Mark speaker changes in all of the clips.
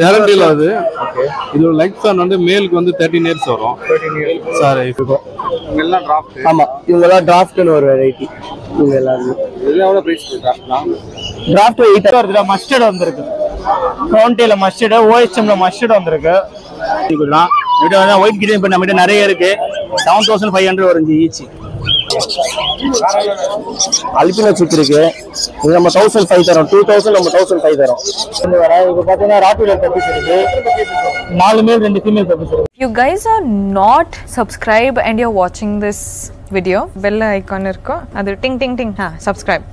Speaker 1: கேரண்டில அது. இது life span வந்து மேலுக்கு வந்து 13 இயர்ஸ் வரும்.
Speaker 2: 13 இயர்ஸ்
Speaker 1: சார் இப்போ எல்லாம் டிராஃப்ட்.
Speaker 2: ஆமா, இவங்கலாம் டிராஃப்ட்னு ஒரு வெரைட்டி. இவங்க எல்லாரும்
Speaker 1: இது எவ்வளவு பிரைஸ் டிராஃப்ட்லாம்?
Speaker 2: டிராஃப்ட் 8 வருதுல. மஸ்டர்ட் வந்திருக்கு. கவுண்டில மஸ்டர்ட், ஓஎச்எம்ல மஸ்டர்ட் வந்திருக்கு. இதுதான் இது வந்து ஒயிட் கிரீன் பண்ண நம்மகிட்ட நிறைய இருக்கு. 7500 வரும் ஈச். அல்பினோ சிக் இருக்கு. இது நம்ம 1005 தரோம். 2000 நம்ம 1005 தரோம். இந்த வர இப்போ பாத்தீங்கன்னா ராட்வீலர் பப்பீஸ் இருக்கு. 4 மேல் 2 ஃபீமேல் பப்பீஸ் இருக்கு.
Speaker 3: If you guys are not subscribed and you're watching this video, bell icon irko adu ting ting ting subscribe.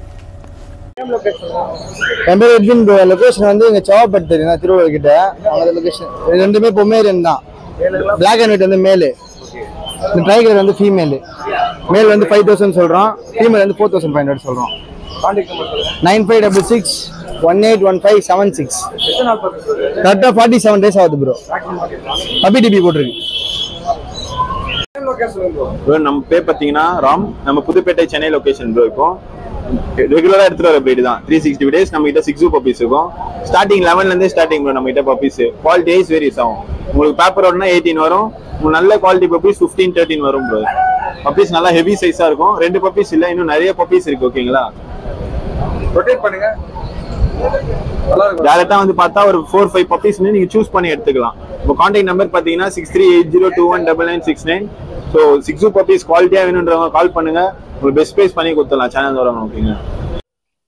Speaker 2: எம்பர் எட்வின் லொகேஷன் வந்து இங்க சாவப்பட்டு தெரியும் திருவள்ளூர் கிட்ட. அவங்க லொகேஷன் ரெண்டுமே பொமேரியன் தான். Black and white வந்து மேல், இந்த டைகர் வந்து ஃபீமேல். மேல் வந்து 5000 சொல்றோம், ஃபீமேல் வந்து 4500 சொல்றோம். கான்டாக்ட் நம்பர் சொல்லுங்க. 9566181576. கரெக்ட்டா 47 டேஸ் ஆகுது ப்ரோ. பப்பி டிபி போட்டுருக்கு.
Speaker 4: ப்ரோ நம்ம பேர் பாத்தீங்கன்னா ராம். நம்ம புதுப்பேட்டை சென்னை லொகேஷன் ப்ரோ. இப்போ ரெகுலரா எடுத்துட்டு வர பிரீட் தான். 360 டேஸ் நம்ம கிட்ட 6 பப்பீஸ் இருக்கும். ஸ்டார்டிங் 11ல இருந்தே ஸ்டார்டிங் ப்ரோ நம்ம கிட்ட பப்பீஸ். குவாலிட்டி வைஸ் வேரியஸ் ஆகும். உங்களுக்கு பேப்பர் ஓடனா 18 வரும். உங்களுக்கு நல்ல குவாலிட்டி பப்பீஸ் 15 13 வரும் ப்ரோ. பப்பீஸ் நல்லா ஹெவி சைஸா இருக்கும். 2 பப்பீஸ் இல்ல, இன்னும் நிறைய பப்பீஸ் இருக்கு. ஓகேங்களா? ரொட்டேட் பண்ணுங்க. டைரக்டா வந்து பார்த்தா ஒரு 4-5 பப்பீஸ் நீங்க சூஸ் பண்ணி எடுத்துக்கலாம். இப்போ கான்டாக்ட் நம்பர் பாத்தீங்கன்னா 6380219969. ஸோ 6 பப்பீஸ் குவாலிட்டியா வேணுன்றவங்க கால் பண்ணுங்க. உங்களுக்கு பெஸ்ட் ப்ரைஸ் பண்ணி கொடுத்துடலாம் சேனல் வரவங்க. ஓகேங்க.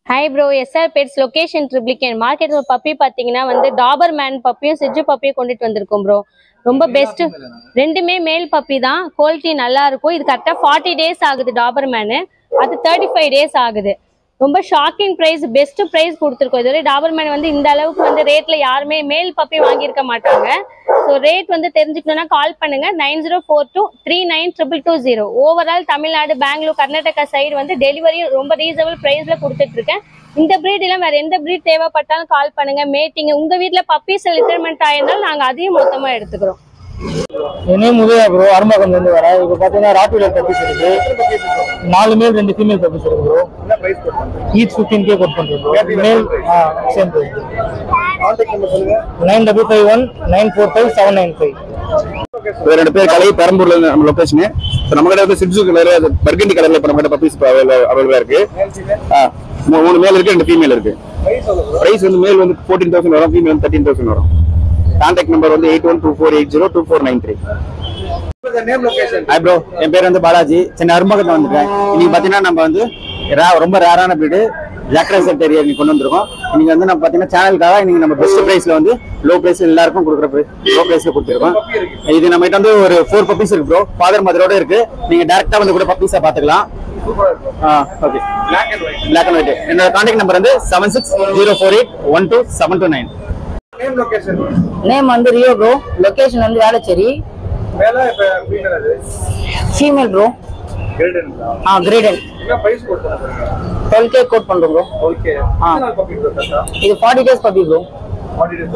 Speaker 5: Hi bro, SR Pets location Triplicane. மார்க்கெட்ல பப்பி பாத்தீங்கன்னா வந்து டாபர் மேன் பப்பியும் சிஜு பப்பியும் கொண்டுட்டு வந்திருக்கோம் ப்ரோ. ரொம்ப பெஸ்ட். ரெண்டுமே மேல் பப்பி தான். குவாலிட்டி நல்லா இருக்கும். இது கரெக்டா 40 டேஸ் ஆகுது டாபர் மேனு. அது 35 டேஸ் ஆகுது. ரொம்ப ஷாக்கிங் பிரைஸ், பெஸ்ட் பிரைஸ் கொடுத்துருக்கோம். இதுவரை டாபர் மேன் வந்து இந்த அளவுக்கு வந்து ரேட்ல யாருமே மேல் பப்பி வாங்கியிருக்க மாட்டாங்க. ஸோ ரேட் வந்து தெரிஞ்சுக்கணும்னா கால் பண்ணுங்க 9042392220. ஓவரால் தமிழ்நாடு, பெங்களூர், கர்நாடகா சைடு வந்து டெலிவரி ரொம்ப ரீசனபிள் பிரைஸ்ல கொடுத்துட்டு இருக்கேன். இந்த பிரீட் எல்லாம் வேற எந்த பிரீட் தேவைப்பட்டாலும் கால் பண்ணுங்க. மேட்டிங் உங்க வீட்டுல பப்பீஸ் லிட்டர்மெண்ட் ஆயிருந்தாலும் நாங்க அதையும் மொத்தமா எடுத்துக்கிறோம்.
Speaker 2: என்னையும் முதல்ல ப்ரோ அரும்பாக்கம்ல இருந்து வரேன். இப்போ பாத்தீங்கன்னா ராட்வீலர் பப்பீஸ் இருக்கு. 4 மேல் 2 ஃபீமேல் பப்பீஸ் இருக்கு ப்ரோ. என்ன பிரைஸ் போடுறீங்க? ஈச் 15K கோட் பண்றோம் ப்ரோ. மேல் சேம் பிரைஸ். கான்டாக்ட் நம்பர் சொல்லுங்க. 9551945795.
Speaker 4: ரெண்டு பேர் கலை பெரம்பூர்ல நம்ம லொகேஷன். நம்ம கிட்ட வந்து சிட்ஜு கலர், பர்கண்டி கலர்ல இப்ப நம்ம கிட்ட பப்பீஸ் அவைலபிளா இருக்கு. 3 மேல் இருக்கு, 2 ஃபீமேல் இருக்கு. பிரைஸ் வந்து மேல் வந்து 14000 வரும், ஃபீமேல் வந்து 13000 வரும். கான்டாக்ட் நம்பர் வந்து 8124802493. ஹாய் ப்ரோ, என் பேர் வந்து பாலாஜி. சென்னை அரும்பாக்கத்துல வந்திருக்கேன். இன்னைக்கு பாத்தீங்கன்னா நம்ம வந்து ரொம்ப ரேரான பிரீடு ஜாக் ரசல் டெரியர் கொண்டு வந்திருக்கோம். இன்னைக்கு வந்து நம்ம பாத்தீங்கன்னா சேனலுக்காக இன்னைக்கு நம்ம பெஸ்ட் பிரைஸ்ல வந்து லோ பிரைஸ் எல்லாருக்கும் கொடுக்குற லோ பிரைஸ்ல கொடுத்துருக்கோம். இது நம்ம கிட்ட வந்து ஒரு 4 பப்பீஸ் இருக்கு ப்ரோ. ஃபாதர் மதரோட இருக்கு. நீங்க டைரக்டா வந்து கூட பப்பீஸா பாத்துக்கலாம். ஓகே. Black and white. என்னோட கான்டாக்ட் நம்பர் வந்து 7604812729.
Speaker 2: Name location.
Speaker 6: நேம் வந்து ரியோ ப்ரோ. லொகேஷன் வந்து வேளச்சேரி.
Speaker 2: மேல இப்ப ஃபீமேல் அது.
Speaker 6: Female bro.
Speaker 2: கிரேடன்.
Speaker 6: கிரேடன்.
Speaker 2: என்ன பிரைஸ் கோட் பண்றீங்க?
Speaker 6: 12K கோட் பண்றோம் ப்ரோ.
Speaker 2: ஓகே. எத்தனை பப்பி ப்ரோ தரா?
Speaker 6: இது 40 days puppy bro.
Speaker 2: 40 days.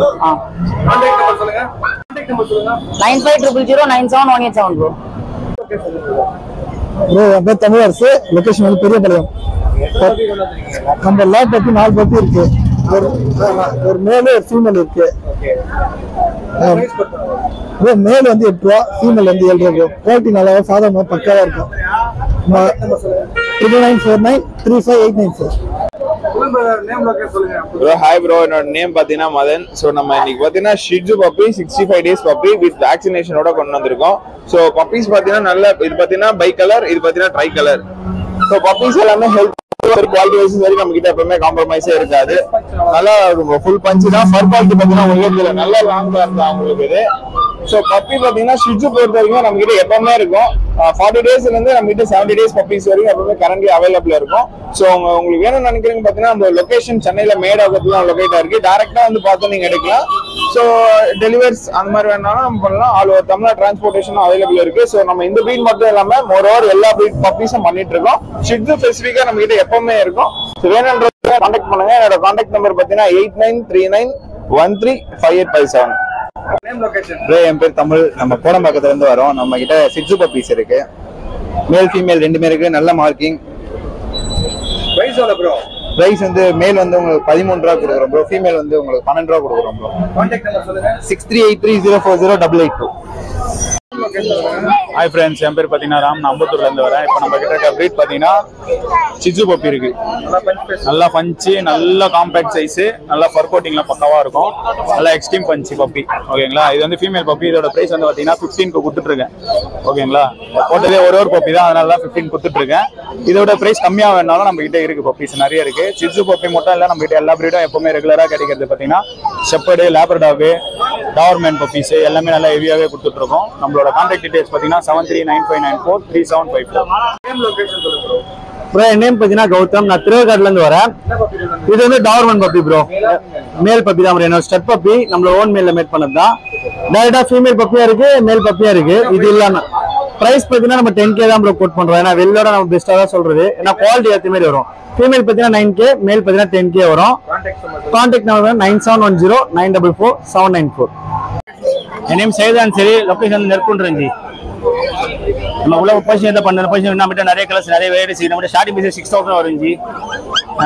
Speaker 2: Contact number சொல்லுங்க. கான்டாக்ட் நம்பர் சொல்லுங்க.
Speaker 6: 9500097187 ப்ரோ.
Speaker 2: லொகேஷன் சொல்லுங்க.
Speaker 7: ப்ரோ என் பேர் தமிழரசு. லொகேஷன் வந்து பெரியபாளையம். நம்ம லேப் பத்தி 4 பப்பி இருக்கு. ஒரு மேல் ஒரு ஃபீமேல் இருக்கு. மேல் வந்து 8 ரூபா, ஃபீமேல் வந்து 7 ரூபா. குவாலிட்டி நல்லா சாதாரண பக்காவா இருக்கும். 99493589.
Speaker 4: ப்ரோ ஹாய் ப்ரோ, என்னோட நேம் பாத்தீங்கன்னா மதன். ஸோ நம்ம இன்னைக்கு பாத்தீங்கன்னா shih tzu puppy 65 days puppy with வேக்சினேஷனோட கொண்டு வந்திருக்கோம். ஸோ பப்பீஸ் பாத்தீங்கன்னா நல்ல, இது பாத்தீங்கன்னா பை கலர், இது பாத்தீங்கன்னா ட்ரை கலர். ஸோ பப்பீஸ் எல்லாமே ஹெல்த் குவாலிட்டி வைஸ் சரி நம்ம கிட்ட எப்பவுமே காம்ப்ரமைஸே இருக்காது. நல்லா ஃபுல் பஞ்சு தான். ஃபர் குவாலிட்டி பாத்தீங்கன்னா உங்களுக்கு நல்ல லாங் தான் உங்களுக்கு இது. ஸோ பப்பி பாத்தீங்கன்னா ஷிட்ஜு பொறுத்த வரைக்கும் நம்ம கிட்ட எப்பவுமே இருக்கும். 40 டேஸ்ல இருந்து நம்ம கிட்ட 70 டேஸ் பப்பீஸ் வரைக்கும் எப்பவுமே கரண்ட்லி அவைலபிள் இருக்கும். ஸோ உங்களுக்கு வேணும்னு நினைக்கிறீங்க பாத்தீங்கன்னா நம்ம லொகேஷன் சென்னையில மேடாகத்துல லொகேட்டா இருக்கு. டைரக்டா வந்து பார்த்து நீங்க எடுக்கலாம். ஸோ டெலிவரிஸ் அந்த மாதிரி வேணாலும் நம்ம பண்ணலாம். All over Tamil Nadu transportation available இருக்கு. ஸோ நம்ம இந்த பிரீட் மட்டும் இல்லாம மோரோவர் எல்லா பிரீட் பப்பீஸும் பண்ணிட்டு இருக்கோம். ஷிட்ஜு ஸ்பெசிஃபிக்கா நம்ம கிட்ட எப்பவுமே இருக்கும். ஸோ வேணும்ன்றத கான்டாக்ட் பண்ணுங்க. என்னோட கான்டாக்ட் நம்பர் பாத்தீங்கன்னா 8939135857.
Speaker 2: என் பேர் தமிழ். நம்ம கோடம்பாக்கத்துல இருந்து வரோம். நம்ம கிட்ட சிட்ஜு பப்பீஸ் இருக்கு. மேல் ஃபீமேல் ரெண்டுமே இருக்கு. நல்ல மார்க்கிங். பிரைஸ் வந்து மேல் வந்து உங்களுக்கு 13 ரூபா கொடுக்குறோம் ப்ரோ, ஃபீமேல் வந்து உங்களுக்கு 12 ரூபா கொடுக்குறோம் ப்ரோ. கான்டாக்ட் நம்பர் சொல்லுங்க. 6383040882.
Speaker 8: ஹாய் ஃப்ரெண்ட்ஸ், என் பேர் பார்த்தீங்கன்னா ராம், நான் அம்பத்தூர்லேருந்து வரேன். இப்போ நம்ம கிட்ட இருக்க ப்ரீட் பார்த்தீங்கன்னா சிஜு பப்பி இருக்கு. நல்லா பஞ்சு, நல்ல காம்பேக்ட் சைஸு, நல்லா ஃபர் கோட்டிங்லாம் பக்காவாக இருக்கும். நல்லா எக்ஸ்ட்ரீம் பஞ்சு பப்பி ஓகேங்களா. இது வந்து ஃபீமேல் பப்பி. இதோட ப்ரைஸ் வந்து பார்த்தீங்கன்னா 15க்கு கொடுத்துட்ருக்கேன் ஓகேங்களா. போட்டதே ஒரு பப்பி தான், அதனால தான் 15 கொடுத்துட்ருக்கேன். இதோட ப்ரைஸ் கம்மியாக வேணாலும் நம்ம கிட்ட இருக்கு பப்பீஸ் நிறைய இருக்கு. சிஜு பப்பி மட்டும் இல்லை, நம்ம கிட்ட எல்லா ப்ரீடும் எப்பவுமே ரெகுலராக கிடைக்கிறது பார்த்தீங்கன்னா ஷெப்பர்டு, லேப்ரடாகு, டாவர்மேன் பப்பீஸ் எல்லாமே நல்லா ஹெவியாகவே கொடுத்துட்ருக்கோம். நம்மளோட கான்டாக்ட் டீடைல்ஸ் பார்த்தீங்கன்னா 7395943754.
Speaker 2: ப்ரோ என் நேம் பார்த்தீங்கன்னா கௌதம், நான் திருவேற்காடுலேருந்து வரேன். இது வந்து டாவர்மன் பப்பி ப்ரோ, மேல் பப்பி தான் ப்ரோ. என்னோட ஸ்டெப் பப்பி நம்மளோட ஓன் மேல மேட் பண்ணது தான். டேரக்டா ஃபீமேல் பப்பியா இருக்கு, மேல் பப்பியா இருக்கு. இது இல்லாம பிரைஸ் பார்த்தீங்கன்னா நம்ம 10K தான் ப்ரோ கோட் பண்றோம். ஏன்னா வெளியோட நம்ம பெஸ்ட்டாக தான் சொல்றது. ஏன்னா குவாலிட்டி ஏற்ற மாதிரி வரும். ஃபீமேல் பார்த்தீங்கன்னா 9K, மேல் பார்த்தீங்கன்னா 10K வரும். Contact number 9710944794.
Speaker 8: என் நேம் சைதான். சரி, லொக்கேஷன் நெற்குன்றஞ்சி. நம்ம உள்ள பர்சன் எதை பண்ண பர்சன் நம்மகிட்ட நிறைய கலர்ஸ், நிறைய வெரைட்டிஸ். நம்மகிட்ட ஸ்டார்டிங் பீஸ் 6000 வருஞ்சி.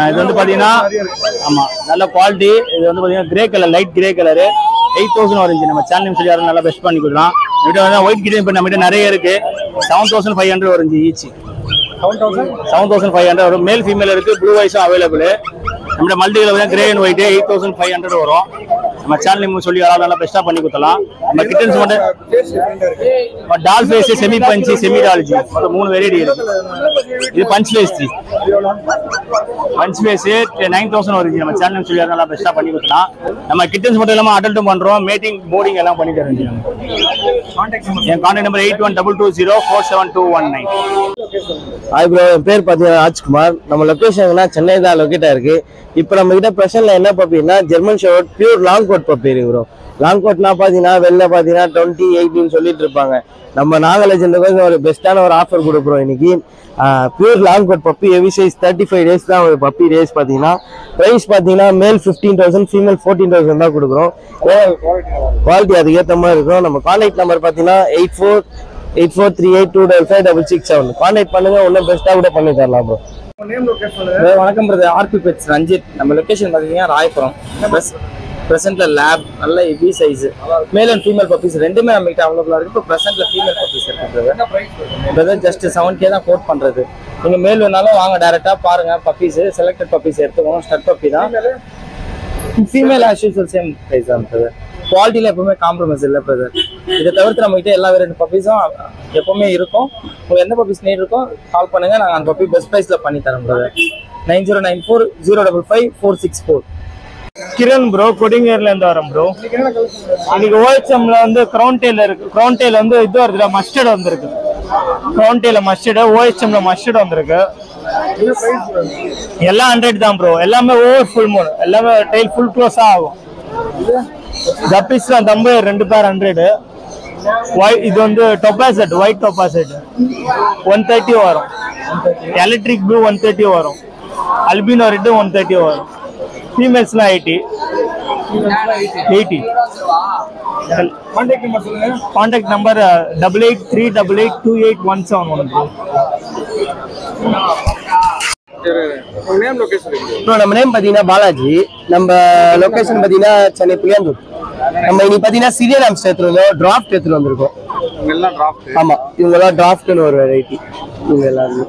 Speaker 8: இது வந்து பார்த்தீங்கன்னா ஆமாம் நல்ல குவாலிட்டி. இது வந்து பார்த்தீங்கன்னா grey colour, light grey colour 8000 வருஞ்சி. நம்ம சேனல் சொல்லி யாரும் நல்லா பெஸ்ட் பண்ணி கொடுக்கலாம். நம்மகிட்ட வந்து ஒயிட் கிரே இப்போ நம்மகிட்ட நிறைய இருக்கு. 7500 வருஞ்சி ஈச். 7500 வரும். மேல் ஃபீமேல் இருக்கு, ப்ளூ ஐஸும் அவைலபிள். நம்மகிட்ட multi colour grey and white 8500 வரும். நம்ம சேனல் சொல்லி யாராவது நல்லா பெஸ்ட்டாக பண்ணி கொடுத்தலாம். நம்ம கிட்டன்ஸ் மட்டும் doll face, semi punch, semi டால்ஜி, மொத்தம் 3 வெரைட்டி இருக்கு. இது பஞ்ச் ஃபேஸ் ஜி. பஞ்ச் ஃபேஸ் 9000 வருது. நம்ம சேனல் சொல்லி நல்லா பெஸ்ட்டாக பண்ணி கொடுத்தலாம். நம்ம கிட்டன்ஸ் மட்டும் இல்லாமல் அடல்ட்டும் பண்ணுறோம். மேட்டிங், போர்டிங் எல்லாம் பண்ணி தரோம். என் கான்டாக்ட் நம்பர் 8122047219.
Speaker 2: ஹாய் ப்ரோ, என் பேர் பார்த்தீங்கன்னா ராஜ்குமார். நம்ம லொக்கேஷன்னா சென்னை தான் லொக்கேட் ஆயிருக்கு. இப்போ நம்ம கிட்ட பிரசன்ட்ல என்ன பப்பின்னா German shepherd pure long coat puppy இருக்கு ப்ரோ. லாங் கோட்னா பார்த்தீங்கன்னா வெளில பார்த்தீங்கன்னா 2018 சொல்லிட்டு இருப்பாங்க. நம்ம நாகலட்சத்துக்கு ஒரு பெஸ்ட்டான ஒரு ஆஃபர் கொடுக்குறோம் இன்னைக்கு. Pure long coat puppy, heavy size 35 days தான் ஒரு பப்பி டேஸ். பார்த்தீங்கன்னா ப்ரைஸ் பார்த்தீங்கன்னா மேல் 15,000, ஃபீமேல் 14,000 தான் கொடுக்குறோம். குவாலிட்டி அதுக்கேற்ற மாதிரி இருக்கும். நம்ம கான்டாக்ட் நம்பர் பார்த்தீங்கன்னா 8438255667. கான்டாக்ட் பண்ணுங்க, இன்னும் பெஸ்ட்டாக கூட பண்ணி தரலாம் ப்ரோ.
Speaker 9: வணக்கம் பிரதர், ஆர்பி பெட்ஸ் ரஞ்சித். நம்ம லொகேஷன் பார்த்தீங்கன்னா ராயபுரம். ப்ரெசென்ட்ல லேப் நல்ல heavy size, male and female puppies ரெண்டுமே நம்ம கிட்ட அவைலபிளா இருக்கு. இப்போ ப்ரெசென்ட்ல ஃபீமேல் பப்பீஸ் இருக்கு பிரதர். ஜஸ்ட் 7K தான் கோட் பண்றது. நீங்க மேல் வேணாலும் வாங்க, டைரக்டா பாருங்க. பப்பீஸ் செலக்டட் பப்பீஸ் எடுத்துக்கோங்க. ஸ்டட் பப்பி தான். Female as usual same price தான் பிரதர். குவாலிட்டியில் எப்பவுமே காம்ப்ரமைஸ் இல்லை பிரதர். இதை தவிர்த்து நம்ம கிட்ட எல்லா வெரைட்டி பப்பீஸும் எப்பவுமே இருக்கும். உங்களுக்கு எந்த பப்பீஸ் நீட் இருக்கோ கால் பண்ணுங்க, நாங்கள் அந்த பப்பி பெஸ்ட் ப்ரைஸ்ல பண்ணி தரோம் பிரதர். 9094055464.
Speaker 8: கிரண் ப்ரோ, கொடிங்கேர்ல இருந்து வரோம் ப்ரோ. இன்னைக்கு ஓஎச்எம்ல வந்து கிரவுன் டெயில் இருக்கு. கிரவுன் டெயில் வந்து இது வருது, மஸ்டர்ட் வந்திருக்கு. கிரவுன் டெயில மஸ்டர்டு, ஓஎச்எம்ல மஸ்டர்ட் வந்திருக்கு. எல்லாம் 100 தான் ப்ரோ. எல்லாமே ஓவர் ஃபுல் மூணு, எல்லாமே டெயில் ஃபுல் க்ளோஸா ஆகும். கப்பீஸ்லாம் தம்பு 2 பேர் 100. இது வந்து டொபாசெட், ஒயிட் டொபாசெட் 130 வரும். எலக்ட்ரிக் ப்ளூ 130 வரும். அல்பினோ ரெட்டு 130 வரும். ஃபீமேல்ஸ்லாம் 80. Contact number 8838882817.
Speaker 2: நம்ம நேம் பார்த்தீங்கன்னா பாலாஜி. நம்ம லொகேஷன் பார்த்தீங்கன்னா சென்னை புளியாந்தூர். நம்ம இன்னைக்கு பார்த்தீங்கன்னா சிரியன் ஆம்ஸ் எடுத்துருந்தோம், டிராஃப்ட் எடுத்துட்டு வந்திருக்கோம். ஆமா, இவங்கெல்லாம் டிராஃப்ட்னு ஒரு வெரைட்டி. இவங்க எல்லாருமே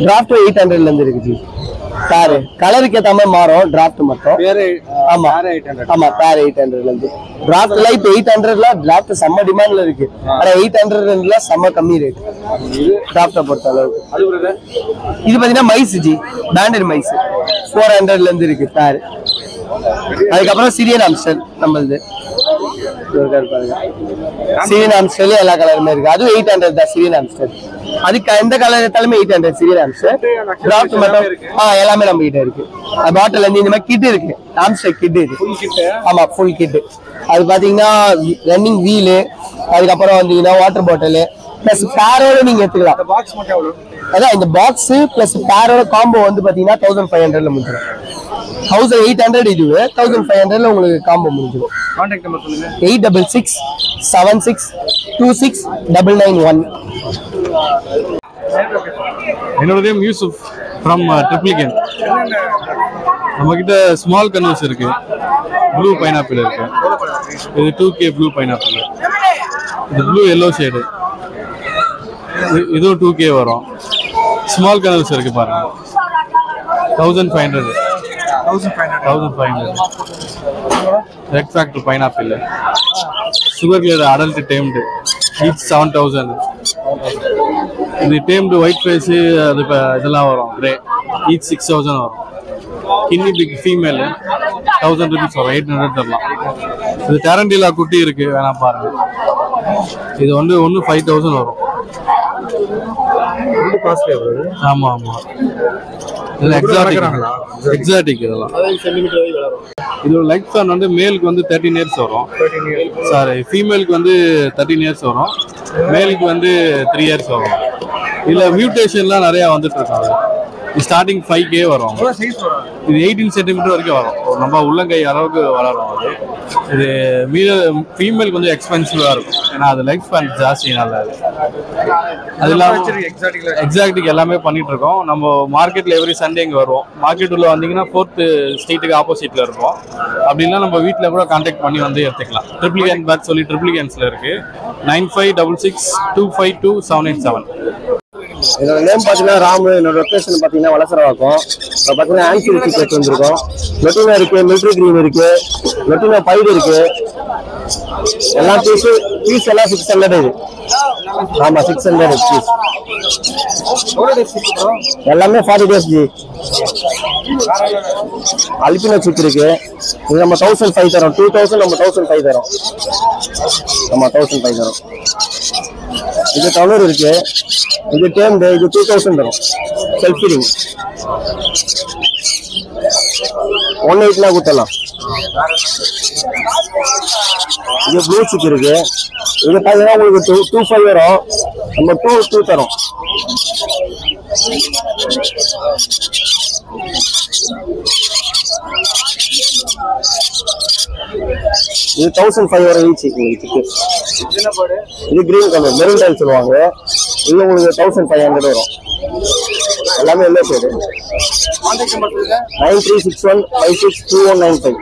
Speaker 2: டிராஃப்ட் 800ல இருந்து இருக்குது. பேரு கலருக்கு ஏற்ற மாதிரி மாறும். டிராஃப்ட் மட்டும் ஆமா ஆமா பேர் 800ல இருந்து. டிராஃப்ட்ல இப்போ 800ல டிராஃப்ட் செம்ம டிமாண்ட்ல இருக்கு. ஆனா 800ல செம்ம கம்மி ரேட் டிராஃப்ட பொறுத்த அளவுக்கு. இது பாத்தீங்கன்னா மைஸ் ஜி, பேண்டட் மைஸ் 400ல இருந்து இருக்கு பேர். அதுக்கப்புறம் சிரியன் ஆம்ஸ்டர் நம்மளது சிரியன் ஆம்ஸ்டர் எல்லா கலருமே இருக்கு. அதுவும் 800 தான் சிரியன் ஆம்ஸ்டர். அதுக்கு எந்த கலர் எடுத்தாலுமே 800 சிரியன் ஆம்ஸ்டர். டிராஃப்ட் மட்டும் எல்லாமே நம்ம கிட்ட இருக்கு. பாட்டில் இருந்து இந்த மாதிரி கிட் இருக்கு, ஆம்ஸ்டர் கிட் இருக்கு. ஆமா ஃபுல் கிட். அது பாத்தீங்கன்னா ரன்னிங் வீலு, அதுக்கப்புறம் வந்தீங்கன்னா வாட்டர் பாட்டில் பிளஸ் பேரோட நீங்க எடுத்துக்கலாம். அதான் இந்த பாக்ஸ் பிளஸ் பேரோட காம்போ வந்து பாத்தீங்கன்னா 1500ல முடிஞ்சிடும். 1800 இதுவே 1500ல உங்களுக்கு காம்போ முடிஞ்சிடும். கான்டாக்ட் நம்பர் சொல்லுங்க. 8667626991.
Speaker 1: என்னோட நேம் யூசுப். ஃப்ரம் ட்ரிப்ளிகன். நம்மக்கிட்ட ஸ்மால் கன்வர்ஸ் இருக்கு, ப்ளூ பைனாப்பிள் இருக்கு. இது 2K ப்ளூ பைனாப்பிள். இது ப்ளூ எல்லோ ஷேடு. இதுவும் 2K வரும். ஸ்மால் கன்வர்ஸ் இருக்கு பாருங்க, 1500. Red factor pineapple. Sugar glider adult tamed, each 7000. இது டேம்டு ஒயிட் ஃபேஸ், அது இப்போ இதெல்லாம் வரும் கிரே, ஈச் 6000 வரும். கின்னி பிக் ஃபீமேல் 1000 rupees வரும், 800 தரலாம். இது டேரண்டிலா குட்டி இருக்கு, வேணா பாருங்க. இது வந்து 5000 வரும். ஆமா ஆமா, இதெல்லாம் எக்ஸாட்டிக் இதெல்லாம். இதோட லைஃப் ஸ்பேன் வந்து மேலுக்கு வந்து 13 years வரும். சாரி, ஃபீமேலுக்கு வந்து 13 years வரும், மேலுக்கு வந்து 3 years வரும். இதுல மியூட்டேஷன்லாம் நிறைய வந்துட்டு இருக்காங்க. ஸ்டார்டிங் 5K வரும். இது 18 cm வரைக்கும் வரும், நம்ம உள்ளங்கை அளவுக்கு வளரும். அது இது ஃபீமேல் கொஞ்சம் எக்ஸ்பென்சிவா இருக்கும், ஏன்னா அது லைஃப் ஸ்பேன் ஜாஸ்தினால. அது இல்லாமல் எக்ஸாக்டிக் எல்லாமே பண்ணிட்டு இருக்கோம். நம்ம மார்க்கெட்ல எவ்ரி சண்டே இங்கே வருவோம். மார்க்கெட் உள்ள வந்தீங்கன்னா 4th ஸ்ட்ரீட்டுக்கு ஆப்போசிட்ல இருப்போம். அப்படின்னா நம்ம வீட்டில் கூட கான்டாக்ட் பண்ணி வந்து எடுத்துக்கலாம். ட்ரிப்ளிகன் பேக் சொல்லி ட்ரிப்ளிகன்ஸ்ல இருக்கு. 9566252787.
Speaker 2: என்னோட நேம் பார்த்தீங்கன்னா ராமு. என்னோட லொக்கேஷன் பார்த்தீங்கன்னா வளசரவாக்கம். இப்போ பார்த்தீங்கன்னா ஆன்சர் டிக்கெட் வந்துருக்கோம். லொட்டினா இருக்கு, மிலிட்ரி கிரீம் இருக்கு, லொட்டினா பைடு இருக்கு. எல்லா பீஸ் எல்லாம் 600 இது. ஆமா 600 பீஸ். எல்லாமே 40 days ஜி. அல்பினோ சிக் இருக்கு. இது நம்ம 1005 தரோம். 2000 நம்ம 1005 தரோம். ஆமா 1005 தரோம். இது கலர் இருக்கு, இது டேம்டு, இது 2000 தரும். Self feeding 180 கொடுத்தலாம். இது ப்ளூ சிக் இருக்கு. இது பார்த்தீங்கன்னா உங்களுக்கு 25 வரும், நம்ம 2 தரோம். இது 1005 வரும் ஈச்சி உங்களுக்கு. இது கிரீன் கலர் மெரூன் டைல் சொல்லுவாங்க. இது உங்களுக்கு 1500 வரும். எல்லாமே எல்லோ ஷேடு. 9361562195.